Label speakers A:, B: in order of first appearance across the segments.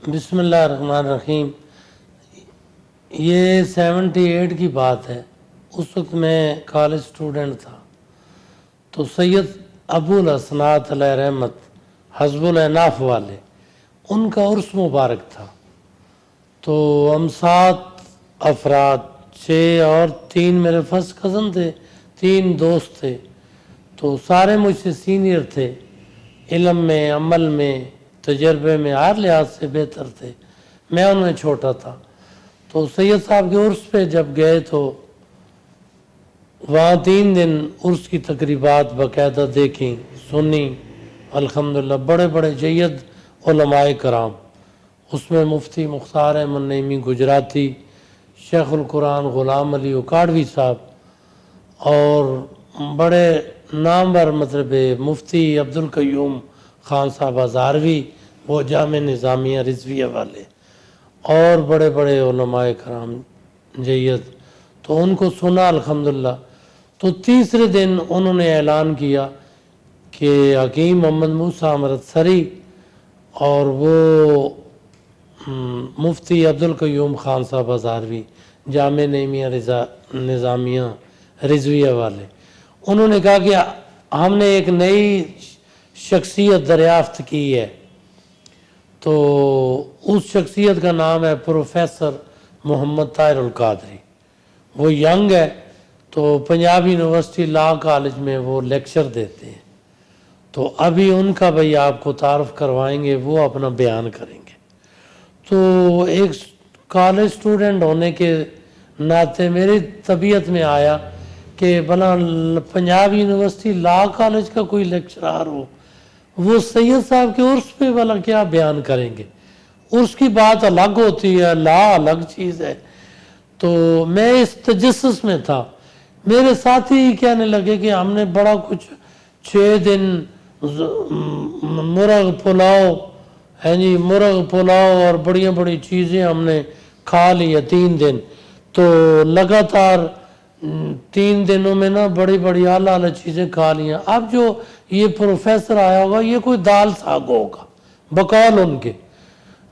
A: بسم اللہ الرحمن الرحیم۔ یہ 78 کی بات ہے۔ اس وقت میں کالج اسٹوڈنٹ تھا، تو سید ابو الحسنات علیہ رحمت حزب العناف والے، ان کا عرس مبارک تھا۔ تو ہم 7 افراد، 6 اور 3 میرے فرسٹ کزن تھے، 3 دوست تھے، تو سارے مجھ سے سینئر تھے، علم میں، عمل میں، تجربے میں، ہر لحاظ سے بہتر تھے، میں ان میں چھوٹا تھا۔ تو سید صاحب کے عرس پہ جب گئے تو وہاں 3 دن عرس کی تقریبات باقاعدہ دیکھیں، سنی، الحمدللہ بڑے بڑے جید علماء کرام، اس میں مفتی مختار احمد نعیمی گجراتی، شیخ القرآن غلام علی اکاڑوی صاحب، اور بڑے نامور مطلب مفتی عبدالقیوم خان صاحب ہزاروی، وہ جامع نظامیہ رضویہ والے، اور بڑے بڑے علماء کرام جید، تو ان کو سنا الحمدللہ۔ تو تیسرے دن انہوں نے اعلان کیا کہ حکیم محمد موسیٰ امرتسری اور وہ مفتی عبدالقیوم خان صاحب ہزاروی، جامع نظامیہ رضویہ والے، انہوں نے کہا کہ ہم نے ایک نئی شخصیت دریافت کی ہے، تو اس شخصیت کا نام ہے پروفیسر محمد طاہر القادری۔ وہ ینگ ہے، تو پنجاب یونیورسٹی لا کالج میں وہ لیکچر دیتے ہیں، تو ابھی ان کا بھائی آپ کو تعارف کروائیں گے، وہ اپنا بیان کریں گے۔ تو ایک کالج اسٹوڈنٹ ہونے کے ناطے میری طبیعت میں آیا کہ بنا پنجاب یونیورسٹی لا کالج کا کوئی لیکچرار ہو، وہ سید صاحب کے عرس پہ والا کیا بیان کریں گے؟ عرس کی بات الگ ہوتی ہے، لا الگ چیز ہے۔ تو میں اس تجسس میں تھا، میرے ساتھی ہی کہنے لگے کہ ہم نے بڑا کچھ 6 دن مرغ پلاؤ، جی مرغ پلاؤ اور بڑی بڑی چیزیں ہم نے کھا لی ہے 3 دن، تو لگاتار 3 دنوں میں نا بڑی بڑی اعلیٰ اعلیٰ چیزیں کھا لی ہیں۔ اب جو یہ پروفیسر آیا ہوگا یہ کوئی دال ساگ ہوگا بقول ان کے۔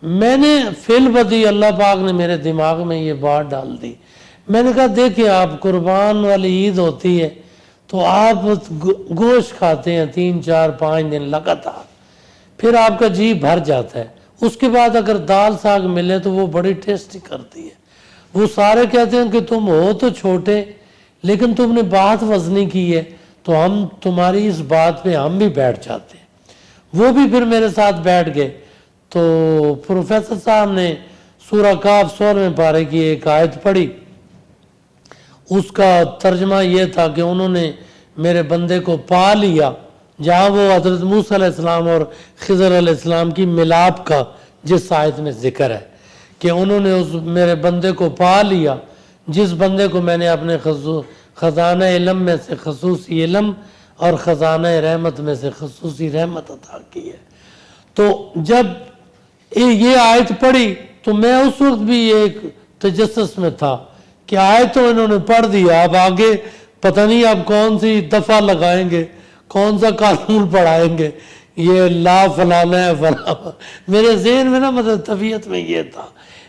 A: میں نے فی البدی اللہ پاک نے میرے دماغ میں یہ بات ڈال دی، میں نے کہا دیکھیں آپ قربان والی عید ہوتی ہے تو آپ گوشت کھاتے ہیں 3 4 5 دن لگاتار، پھر آپ کا جی بھر جاتا ہے، اس کے بعد اگر دال ساگ ملے تو وہ بڑی ٹیسٹی کرتی ہے۔ وہ سارے کہتے ہیں کہ تم ہو تو چھوٹے لیکن تم نے بات وزنی کی ہے، تو ہم تمہاری اس بات پہ ہم بھی بیٹھ جاتے ہیں۔ وہ بھی پھر میرے ساتھ بیٹھ گئے، تو پروفیسر صاحب نے سورہ کاف 16ویں پارے کی ایک آیت پڑھی، اس کا ترجمہ یہ تھا کہ انہوں نے میرے بندے کو پا لیا، جہاں وہ حضرت موسیٰ علیہ السلام اور خضر علیہ السلام کی ملاپ کا جس آیت میں ذکر ہے کہ انہوں نے اس میرے بندے کو پا لیا، جس بندے کو میں نے اپنے خزانہ علم میں سے خصوصی علم اور خزانہ رحمت میں سے خصوصی رحمت عطا کی ہے۔ تو جب یہ آیت پڑھی تو میں اس وقت بھی ایک تجسس میں تھا کہ آیت تو انہوں نے پڑھ دیا، اب آگے پتہ نہیں اب کون سی دفعہ لگائیں گے، کون سا قانون پڑھائیں گے، یہ لا فلانا ہے فلانا، میرے ذہن میں نا مطلب طبیعت میں یہ تھا۔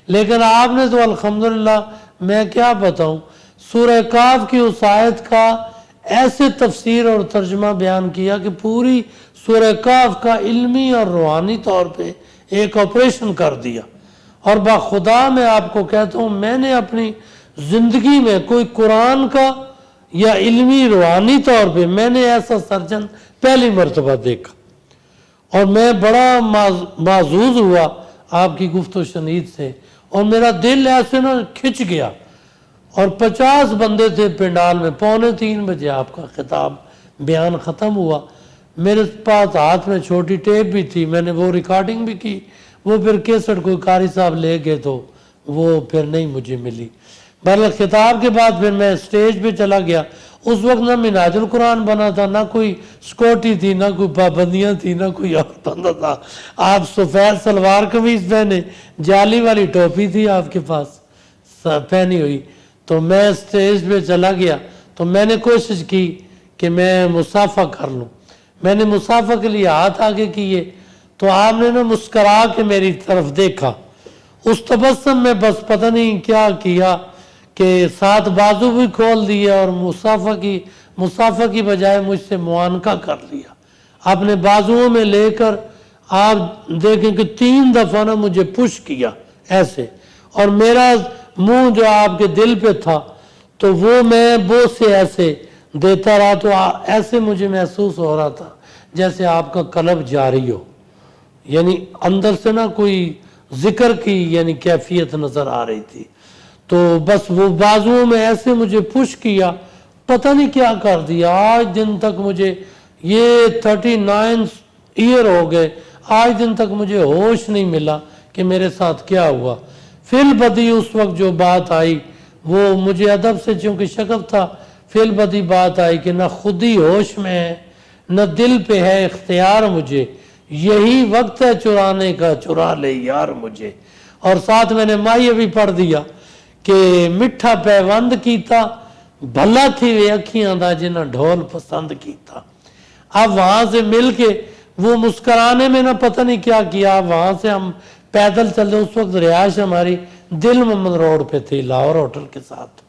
A: لیکن آپ نے تو الحمدللہ میں کیا بتاؤں، سورہ کاف کی اس آیت کا ایسے تفسیر اور ترجمہ بیان کیا کہ پوری سورہ کاف کا علمی اور روحانی طور پہ ایک آپریشن کر دیا۔ اور بخدا میں آپ کو کہتا ہوں میں نے اپنی زندگی میں کوئی قرآن کا یا علمی روحانی طور پہ میں نے ایسا سرجن پہلی مرتبہ دیکھا، اور میں بڑا معزوز ہوا آپ کی گفت و شنید سے، اور میرا دل ایسے نا کھچ گیا۔ اور 50 بندے تھے پنڈال میں، 2:45 بجے آپ کا خطاب بیان ختم ہوا، میرے پاس ہاتھ میں چھوٹی ٹیپ بھی تھی، میں نے وہ ریکارڈنگ بھی کی، وہ پھر کیسٹ کوئی قاری صاحب لے گئے تو وہ پھر نہیں مجھے ملی۔ بہرحال خطاب کے بعد پھر میں سٹیج پہ چلا گیا، اس وقت نہ منہاج القرآن بنا تھا، نہ کوئی سکیورٹی تھی، نہ کوئی پابندیاں تھی، نہ کوئی اور بندہ تھا، آپ سفید سلوار قمیض پہنے، جالی والی ٹوپی تھی آپ کے پاس پہنی ہوئی، تو میں سٹیج پہ چلا گیا، تو میں نے کوشش کی کہ میں مصافحہ کر لوں، میں نے مصافحہ کے لیے ہاتھ آگے کیے تو آپ نے نا مسکرا کے میری طرف دیکھا، اس تبسم میں بس پتہ نہیں کیا کیا کہ ساتھ بازو بھی کھول دیا اور مصافحہ کی بجائے مجھ سے معانقہ کر لیا، اپنے بازوؤں میں لے کر آپ دیکھیں کہ 3 دفعہ نا مجھے پش کیا ایسے، اور میرا منہ جو آپ کے دل پہ تھا تو وہ میں بوسے ایسے دیتا رہا، تو ایسے مجھے محسوس ہو رہا تھا جیسے آپ کا قلب جاری ہو، یعنی اندر سے نا کوئی ذکر کی یعنی کیفیت نظر آ رہی تھی۔ تو بس وہ بازوؤں میں ایسے مجھے پش کیا، پتہ نہیں کیا کر دیا، آج دن تک مجھے یہ 39 ایئر ہو گئے، آج دن تک مجھے ہوش نہیں ملا کہ میرے ساتھ کیا ہوا۔ فی البدی اس وقت جو بات آئی وہ مجھے ادب سے چونکہ شغف تھا، فی البدی بات آئی کہ نہ خود ہی ہوش میں ہے نہ دل پہ ہے اختیار مجھے، یہی وقت ہے چرانے کا، چرا لے یار مجھے۔ اور ساتھ میں نے مائیہ بھی پڑھ دیا کہ مٹھا پیوند کیتا، بھلا تھی وے اکھیاں دا جنہ ڈھول پسند کیتا۔ اب وہاں سے مل کے وہ مسکرانے میں نہ پتہ نہیں کیا کیا، وہاں سے ہم پیدل چلے، اس وقت رہائش ہماری دل محمد روڈ پہ تھی لاہور ہوٹل کے ساتھ،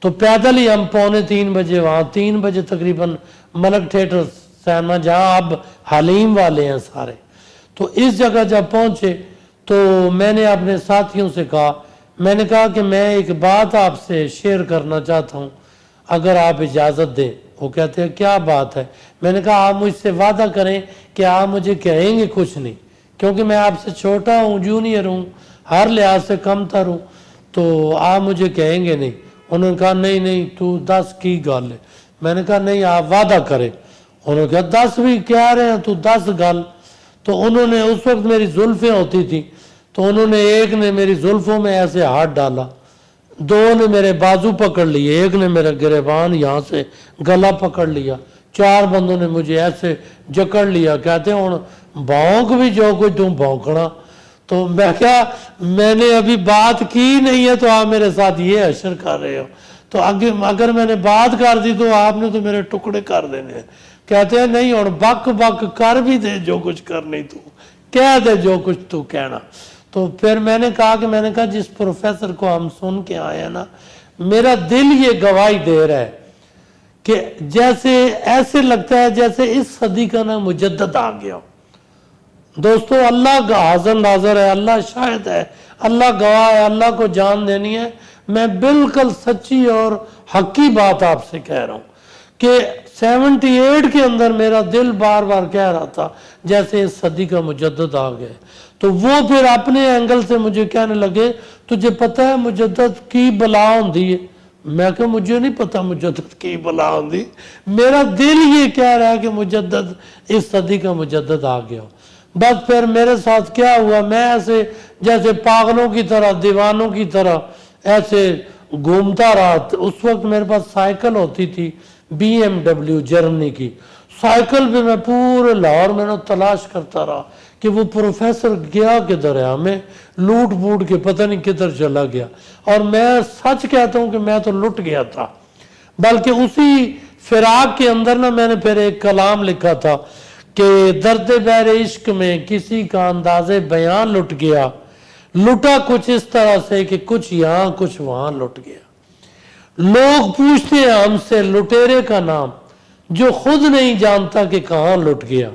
A: تو پیدل ہی ہم 2:45 بجے وہاں 3 بجے تقریباً ملک تھیٹر سینما جہاں اب حلیم والے ہیں سارے، تو اس جگہ جب پہنچے تو میں نے اپنے ساتھیوں سے کہا، میں نے کہا کہ میں ایک بات آپ سے شیئر کرنا چاہتا ہوں اگر آپ اجازت دیں۔ وہ کہتے ہیں کیا بات ہے؟ میں نے کہا آپ مجھ سے وعدہ کریں کہ آپ مجھے کہیں گے کچھ نہیں، کیونکہ میں آپ سے چھوٹا ہوں، جونیئر ہوں، ہر لحاظ سے کم تر ہوں، تو آپ مجھے کہیں گے نہیں۔ انہوں نے کہا نہیں تو 10 کی گل ہے۔ میں نے کہا نہیں آپ وعدہ کریں۔ انہوں نے کہا 10 بھی کہہ رہے ہیں تو 10 گل۔ تو انہوں نے اس وقت میری زلفیں ہوتی تھی، تو انہوں نے ایک نے میری زلفوں میں ایسے ہاتھ ڈالا، 2 نے میرے بازو پکڑ لیے، ایک نے میرا گریبان یہاں سے گلا پکڑ لیا، 4 بندوں نے مجھے ایسے جکڑ لیا، کہتے ہیں بھونک بھی جو کچھ تم بھونکنا۔ تو میں کہا میں نے ابھی بات کی نہیں ہے تو آپ میرے ساتھ یہ حشر کر رہے ہو، تو اگر میں نے بات کر دی تو آپ نے تو میرے ٹکڑے کر دینے ہیں۔ کہتے ہیں نہیں اور بک بک کر بھی دے جو کچھ کرنی تو کہہ دے جو کچھ تو کہنا۔ تو پھر میں نے کہا جس پروفیسر کو ہم سن کے آئے ہیں نا، میرا دل یہ گواہی دے رہا ہے کہ جیسے ایسے لگتا ہے جیسے اس صدی کا نا مجدد آ گیا۔ دوستو اللہ کا حاضر ناظر ہے، اللہ شاہد ہے، اللہ گواہ ہے، اللہ کو جان دینی ہے، میں بالکل سچی اور حقی بات آپ سے کہہ رہا ہوں کہ 78 کے اندر میرا دل بار بار کہہ رہا تھا جیسے اس صدی کا مجدد آ گئے۔ تو وہ پھر اپنے اینگل سے مجھے کہنے لگے تجھے پتہ ہے مجدد کی بلا ہوندی ہے؟ میں کہ مجھے نہیں پتا مجدد کی بلا ہوندی، میرا دل یہ کہہ رہا ہے کہ مجدد اس صدی کا مجدد آ گیا۔ بس پھر میرے ساتھ کیا ہوا، میں ایسے جیسے پاگلوں کی طرح دیوانوں کی طرح ایسے گھومتا رہا۔ اس وقت میرے پاس سائیکل ہوتی تھی BMW جرمنی کی، سائیکل پہ میں پورے لاہور میں تلاش کرتا رہا کہ وہ پروفیسر گیا کدھر ہے، ہمیں لوٹ پوٹ کے پتہ نہیں کدھر چلا گیا۔ اور میں سچ کہتا ہوں کہ میں تو لٹ گیا تھا، بلکہ اسی فراق کے اندر نا میں نے پھر ایک کلام لکھا تھا کہ درد بحر عشق میں کسی کا انداز بیان لٹ گیا، لٹا کچھ اس طرح سے کہ کچھ یہاں کچھ وہاں لٹ گیا۔ لوگ پوچھتے ہیں ہم سے لٹیرے کا نام، جو خود نہیں جانتا کہ کہاں لٹ گیا،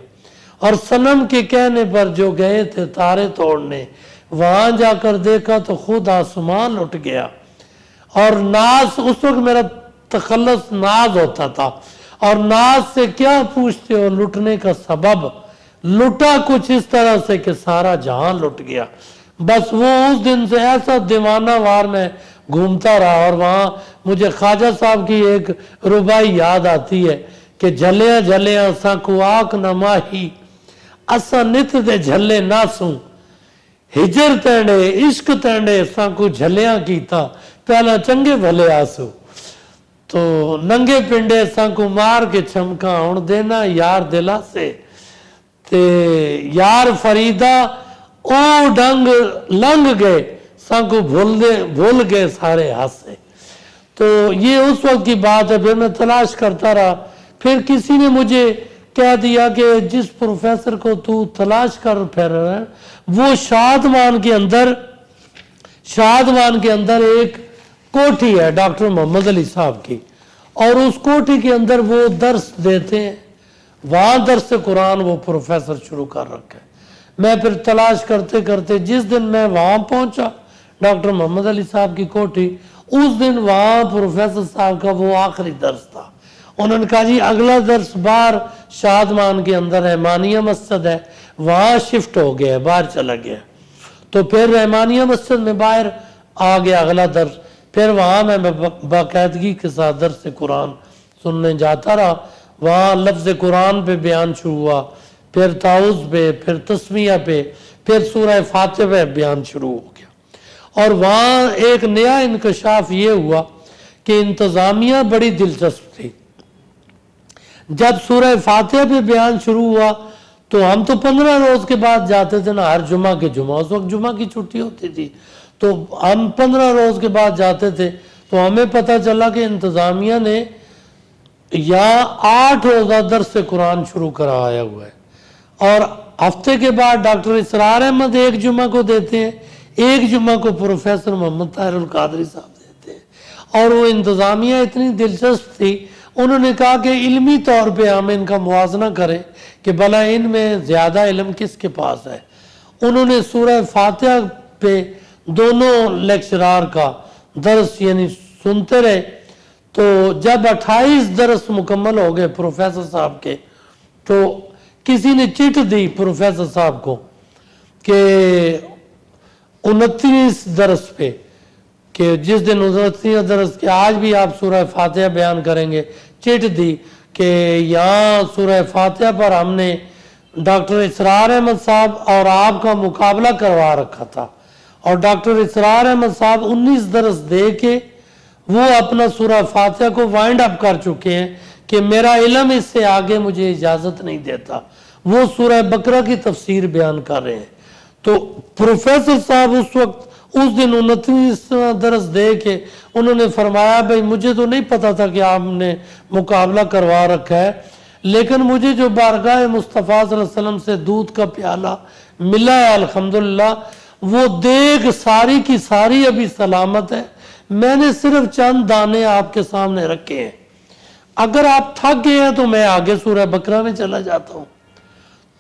A: اور صنم کے کہنے پر جو گئے تھے تارے توڑنے، وہاں جا کر دیکھا تو خود آسمان لٹ گیا۔ اور ناز، اس وقت میرا تخلص ناز ہوتا تھا، اور ناز سے کیا پوچھتے ہو لٹنے کا سبب، لٹا کچھ اس طرح سے کہ سارا جہاں لٹ گیا۔ بس وہ اس دن سے ایسا دیوانہ وار میں گھومتا رہا، اور وہاں مجھے خواجہ صاحب کی ایک ربائی یاد آتی ہے کہ جھلیاں جھلیاں ساکو آک نہ ماہی، اسا نت دے جھلے ناسوں، ہجر تینڈے عشق تینڈے ساکو جھلیاں کیتا، پہلا چنگے بھلے آسو، تو ننگے پنڈے ساکو مار کے چھمکا، ہن دینا یار دلا سے، تے یار فریدہ او ڈنگ لنگ گئے ساکو بھول گئے سارے ہاسے۔ تو یہ اس وقت کی بات ہے۔ پھر میں تلاش کرتا رہا، پھر کسی نے مجھے کہہ دیا کہ جس پروفیسر کو تو تلاش کر پھر رہا ہے وہ شادمان کے اندر ایک کوٹھی ہے ڈاکٹر محمد علی صاحب کی، اور اس کوٹھی کے اندر وہ درس دیتے ہیں، وہاں درس قرآن وہ پروفیسر شروع کر رکھا ہے۔ میں پھر تلاش کرتے کرتے جس دن میں وہاں پہنچا ڈاکٹر محمد علی صاحب کی کوٹھی، اس دن وہاں پروفیسر صاحب کا وہ آخری درس تھا۔ انہوں نے کہا جی اگلا درس باہر شادمان کے اندر رحمانیہ مسجد ہے، وہاں شفٹ ہو گیا، باہر چلا گیا۔ تو پھر رحمانیہ مسجد میں باہر آ گیا اگلا درس، پھر وہاں میں باقاعدگی کے ساتھ درس قرآن سننے جاتا رہا۔ وہاں لفظ قرآن پہ بیان شروع ہوا، پھر تعوذ پہ، پھر تسمیہ پہ، پھر سورہ فاتحہ پہ بیان شروع ہو گیا۔ اور وہاں ایک نیا انکشاف یہ ہوا کہ انتظامیہ بڑی دلچسپ تھی۔ جب سورہ فاتحہ پہ بیان شروع ہوا تو ہم تو 15 روز کے بعد جاتے تھے نا، ہر جمعہ کے جمعہ، اس وقت جمعہ کی چھٹی ہوتی تھی، تو ہم 15 روز کے بعد جاتے تھے، تو ہمیں پتہ چلا کہ انتظامیہ نے یہاں 8 روزہ درس قرآن شروع کرایا ہوا ہے، اور ہفتے کے بعد ڈاکٹر اسرار احمد ایک جمعہ کو دیتے ہیں، ایک جمعہ کو پروفیسر محمد طاہر القادری صاحب دیتے ہیں۔ اور وہ انتظامیہ اتنی دلچسپ تھی، انہوں نے کہا کہ علمی طور پہ ہم ان کا موازنہ کریں کہ بھلا ان میں زیادہ علم کس کے پاس ہے۔ انہوں نے سورہ فاتحہ پہ دونوں لیکچرار کا درس یعنی سنتے رہے، تو جب 28 درس مکمل ہو گئے پروفیسر صاحب کے، تو کسی نے چٹ دی پروفیسر صاحب کو کہ 29 درس پہ، کہ جس دن 29 درس کے آج بھی آپ سورہ فاتحہ بیان کریں گے، چٹ دی کہ یہاں سورہ فاتحہ پر ہم نے ڈاکٹر اسرار احمد صاحب اور آپ کا مقابلہ کروا رکھا تھا، اور ڈاکٹر اسرار احمد صاحب 19 درس دے کے وہ اپنا سورہ فاتحہ کو وائنڈ اپ کر چکے ہیں کہ میرا علم اس سے آگے مجھے اجازت نہیں دیتا، وہ سورہ بقرہ کی تفسیر بیان کر رہے ہیں۔ تو پروفیسر صاحب اس دن 29 درس دے کے انہوں نے فرمایا بھئی مجھے تو نہیں پتا تھا کہ آپ نے مقابلہ کروا رکھا ہے، لیکن مجھے جو بارگاہ مصطفیٰ صلی اللہ علیہ وسلم سے دودھ کا پیالہ ملا ہے الحمدللہ، وہ دیگ ساری کی ساری ابھی سلامت ہے، میں نے صرف چند دانے آپ کے سامنے رکھے ہیں، اگر آپ تھک گئے ہیں تو میں آگے سورہ بقرہ میں چلا جاتا ہوں۔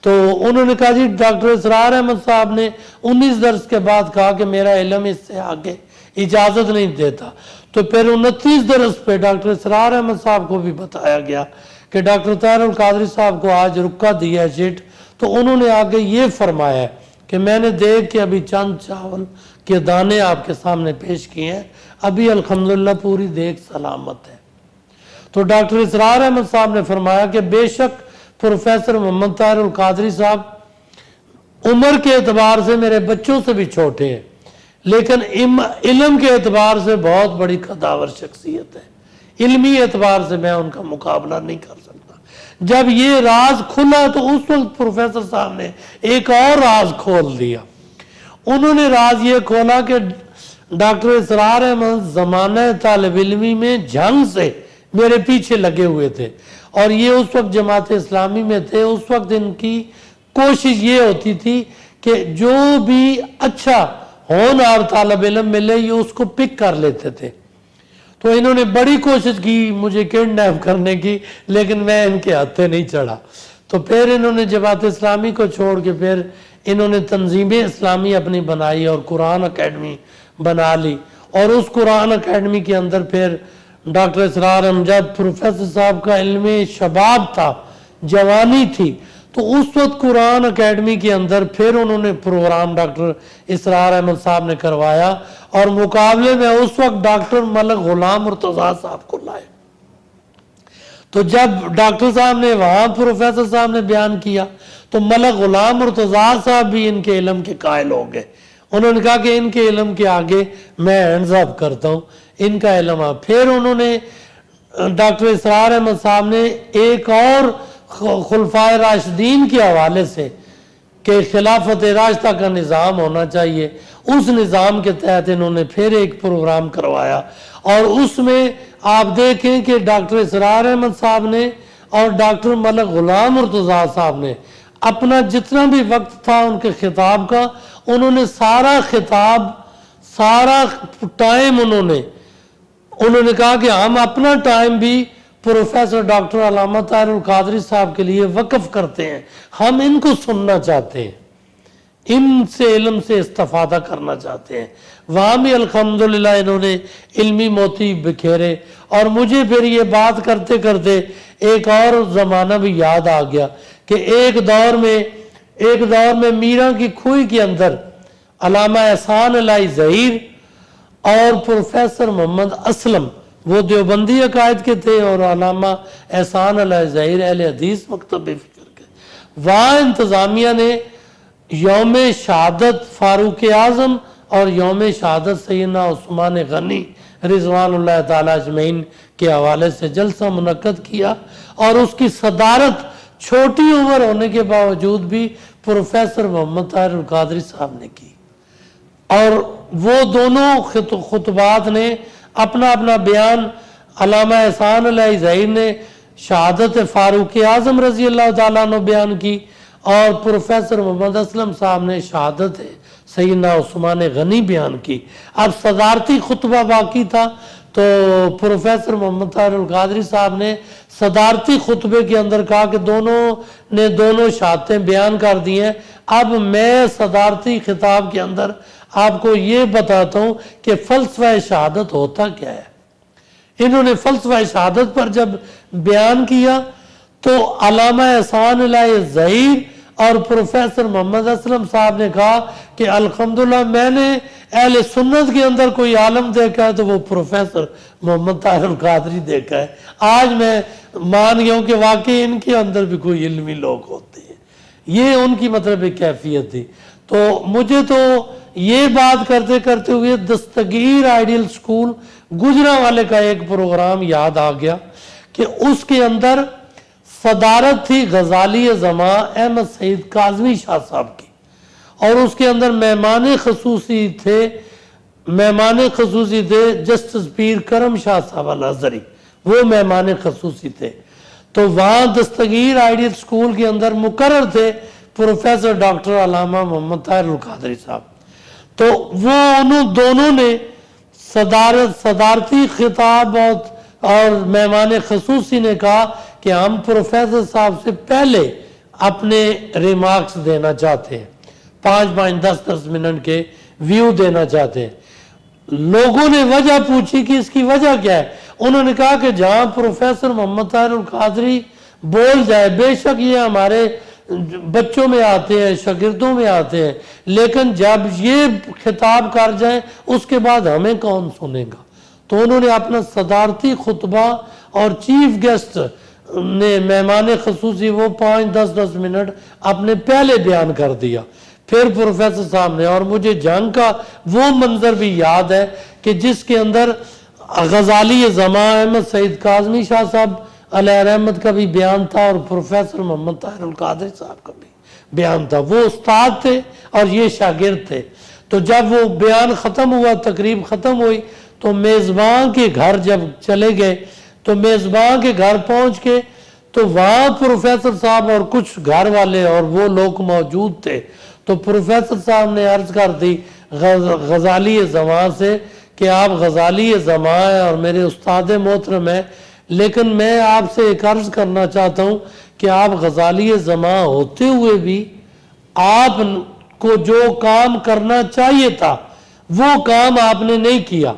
A: تو انہوں نے کہا جی ڈاکٹر اسرار احمد صاحب نے 19 درس کے بعد کہا کہ میرا علم اس سے آگے اجازت نہیں دیتا، تو پھر 29 درس پہ ڈاکٹر اسرار احمد صاحب کو بھی بتایا گیا کہ ڈاکٹر طاہر القادری صاحب کو آج رکا دیا ہے چٹ، تو انہوں نے آگے یہ فرمایا ہے کہ میں نے دیکھ کے ابھی چند چاول کے دانے آپ کے سامنے پیش کیے ہیں، ابھی الحمدللہ پوری دیکھ سلامت ہے۔ تو ڈاکٹر اسرار احمد صاحب نے فرمایا کہ بے شک پروفیسر محمد طاہر القادری صاحب عمر کے اعتبار سے میرے بچوں سے بھی چھوٹے ہیں، لیکن علم کے اعتبار سے بہت بڑی قداور شخصیت ہے، علمی اعتبار سے میں ان کا مقابلہ نہیں کر سکتا۔ جب یہ راز کھلا تو اس وقت پروفیسر صاحب نے ایک اور راز کھول دیا، انہوں نے راز یہ کھولا کہ ڈاکٹر اسرار احمد زمانہ طالب علمی میں جنگ سے میرے پیچھے لگے ہوئے تھے، اور یہ اس وقت جماعت اسلامی میں تھے، اس وقت ان کی کوشش یہ ہوتی تھی کہ جو بھی اچھا ہونہار طالب علم ملے یہ اس کو پک کر لیتے تھے۔ تو انہوں نے بڑی کوشش کی مجھے کڈنیپ کرنے کی، لیکن میں ان کے ہاتھے نہیں چڑھا۔ تو پھر انہوں نے جماعت اسلامی کو چھوڑ کے پھر انہوں نے تنظیم اسلامی اپنی بنائی اور قرآن اکیڈمی بنا لی، اور اس قرآن اکیڈمی کے اندر پھر ڈاکٹر اسرار احمد، جب پروفیسر صاحب کا علم شباب تھا، جوانی تھی، تو اس وقت قرآن اکیڈمی کے اندر پھر انہوں نے پروگرام ڈاکٹر اسرار احمد صاحب نے کروایا، اور مقابلے میں اس وقت ڈاکٹر ملک غلام مرتضیٰ صاحب کو لائے۔ تو جب ڈاکٹر صاحب نے وہاں پروفیسر صاحب نے بیان کیا تو ملک غلام مرتضیٰ صاحب بھی ان کے علم کے قائل ہو گئے، انہوں نے کہا کہ ان کے علم کے آگے میں ہینڈز اپ کرتا ہوں، ان کا علم آپ۔ پھر انہوں نے ڈاکٹر اسرار احمد صاحب نے ایک اور خلفائے راشدین کے حوالے سے کہ خلافت راشدہ کا نظام ہونا چاہیے، اس نظام کے تحت انہوں نے پھر ایک پروگرام کروایا، اور اس میں آپ دیکھیں کہ ڈاکٹر اسرار احمد صاحب نے اور ڈاکٹر ملک غلام مرتضیٰ صاحب نے اپنا جتنا بھی وقت تھا ان کے خطاب کا، انہوں نے سارا خطاب، سارا ٹائم انہوں نے کہا کہ ہم اپنا ٹائم بھی پروفیسر ڈاکٹر علامہ طاہر القادری صاحب کے لیے وقف کرتے ہیں، ہم ان کو سننا چاہتے ہیں، ان سے علم سے استفادہ کرنا چاہتے ہیں۔ وہاں بھی الحمدللہ انہوں نے علمی موتی بکھیرے، اور مجھے پھر یہ بات کرتے کرتے ایک اور زمانہ بھی یاد آ گیا کہ ایک دور میں میراں کی کھوئی کے اندر علامہ احسان الہی ظہیر اور پروفیسر محمد اسلم، وہ دیوبندی عقائد کے تھے، اور علامہ احسان الہی ظہیر اہل حدیث مکتب فکر کے، وہاں انتظامیہ نے یوم شہادت فاروق اعظم اور یوم شہادت سیدنا عثمان غنی رضوان اللہ تعالیٰ اجمعین کے حوالے سے جلسہ منعقد کیا، اور اس کی صدارت چھوٹی عمر ہونے کے باوجود بھی پروفیسر محمد طاہر القادری صاحب نے کی، اور وہ دونوں خطبات نے اپنا اپنا بیان، علامہ احسان الہی ظہیر نے شہادت فاروق اعظم رضی اللہ تعالیٰ عنہ بیان کی، اور پروفیسر محمد اسلم صاحب نے شہادت سیدنا عثمان غنی بیان کی۔ اب صدارتی خطبہ باقی تھا، تو پروفیسر محمد طاہر القادری صاحب نے صدارتی خطبے کے اندر کہا کہ دونوں شہادتیں بیان کر دی ہیں، اب میں صدارتی خطاب کے اندر آپ کو یہ بتاتا ہوں کہ فلسفہ شہادت ہوتا کیا ہے۔ انہوں نے فلسفہ شہادت پر جب بیان کیا تو علامہ احسان الہی ظہیر اور پروفیسر محمد اسلم صاحب نے کہا کہ الحمدللہ میں نے اہل سنت کے اندر کوئی عالم دیکھا ہے تو وہ پروفیسر محمد طاہر القادری دیکھا ہے۔ آج میں مان گیا ہوں کہ واقعی ان کے اندر بھی کوئی علمی لوگ ہوتے ہیں، یہ ان کی مطلب ایک کیفیت تھی۔ تو مجھے تو یہ بات کرتے کرتے ہوئے دستگیر آئیڈیل سکول گجرانوالے کا ایک پروگرام یاد آ گیا کہ اس کے اندر صدارت تھی غزالی زماں احمد سعید کاظمی شاہ صاحب کی، اور اس کے اندر مہمان خصوصی تھے جسٹس پیر کرم شاہ صاحب الازہری، وہ مہمان خصوصی تھے۔ تو وہاں دستگیر آئیڈیل سکول کے اندر مقرر تھے پروفیسر ڈاکٹر علامہ محمد طاہر القادری صاحب، تو وہ دونوں نے صدارتی خطاب اور مہمان خصوصی نے کہا کہ ہم پروفیسر صاحب سے پہلے اپنے ریمارکس دینا چاہتے ہیں، 5-10 منٹ کے ویو دینا چاہتے ہیں۔ لوگوں نے وجہ پوچھی کہ اس کی وجہ کیا ہے، انہوں نے کہا کہ جہاں پروفیسر محمد طاہر القادری بول جائے، بے شک یہ ہمارے بچوں میں آتے ہیں، شاگردوں میں آتے ہیں، لیکن جب یہ خطاب کر جائیں اس کے بعد ہمیں کون سنے گا۔ تو انہوں نے اپنا صدارتی خطبہ اور چیف گیسٹ نے مہمان خصوصی وہ 5-10 منٹ اپنے پہلے بیان کر دیا، پھر پروفیسر صاحب نے، اور مجھے جنگ کا وہ منظر بھی یاد ہے کہ جس کے اندر غزالی زماں احمد سعید کاظمی شاہ صاحب علیہ رحمت کا بھی بیان تھا، اور پروفیسر محمد طاہر القادری صاحب کا بھی بیان تھا۔ وہ استاد تھے اور یہ شاگرد تھے۔ تو جب وہ بیان ختم ہوا، تقریب ختم ہوئی، تو میزبان کے گھر جب چلے گئے تو میزبان کے گھر پہنچ کے تو وہاں پروفیسر صاحب اور کچھ گھر والے اور وہ لوگ موجود تھے، تو پروفیسر صاحب نے عرض کر دی غزالی زماں سے کہ آپ غزالی زماں ہیں اور میرے استاد محترم ہیں، لیکن میں آپ سے ایک عرض کرنا چاہتا ہوں کہ آپ غزالی زماں ہوتے ہوئے بھی آپ کو جو کام کرنا چاہیے تھا وہ کام آپ نے نہیں کیا،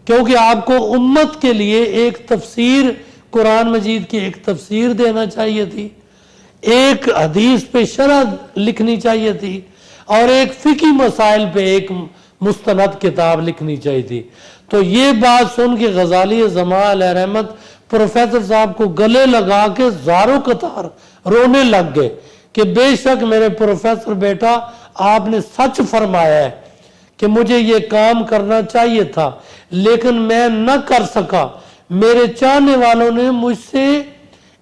A: کیونکہ آپ کو امت کے لیے ایک تفسیر، قرآن مجید کی ایک تفسیر دینا چاہیے تھی، ایک حدیث پہ شرح لکھنی چاہیے تھی، اور ایک فقہی مسائل پہ ایک مستند کتاب لکھنی چاہیے تھی۔ تو یہ بات سن کے غزالی زماں علیہ رحمت پروفیسر صاحب کو گلے لگا کے زاروں قطار رونے لگ گئے کہ بے شک میرے پروفیسر بیٹا، آپ نے سچ فرمایا ہے کہ مجھے یہ کام کرنا چاہیے تھا لیکن میں نہ کر سکا۔ میرے چاہنے والوں نے مجھ سے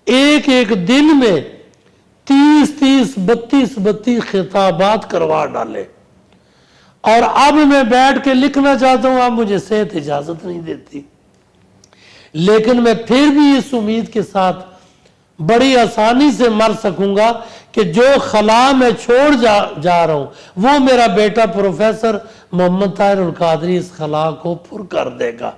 A: ایک دن میں 32 خطابات کروا ڈالے، اور اب میں بیٹھ کے لکھنا چاہتا ہوں، اب مجھے صحت اجازت نہیں دیتی، لیکن میں پھر بھی اس امید کے ساتھ بڑی آسانی سے مر سکوں گا کہ جو خلا میں چھوڑ جا رہا ہوں وہ میرا بیٹا پروفیسر محمد طاہر القادری اس خلا کو پر کر دے گا.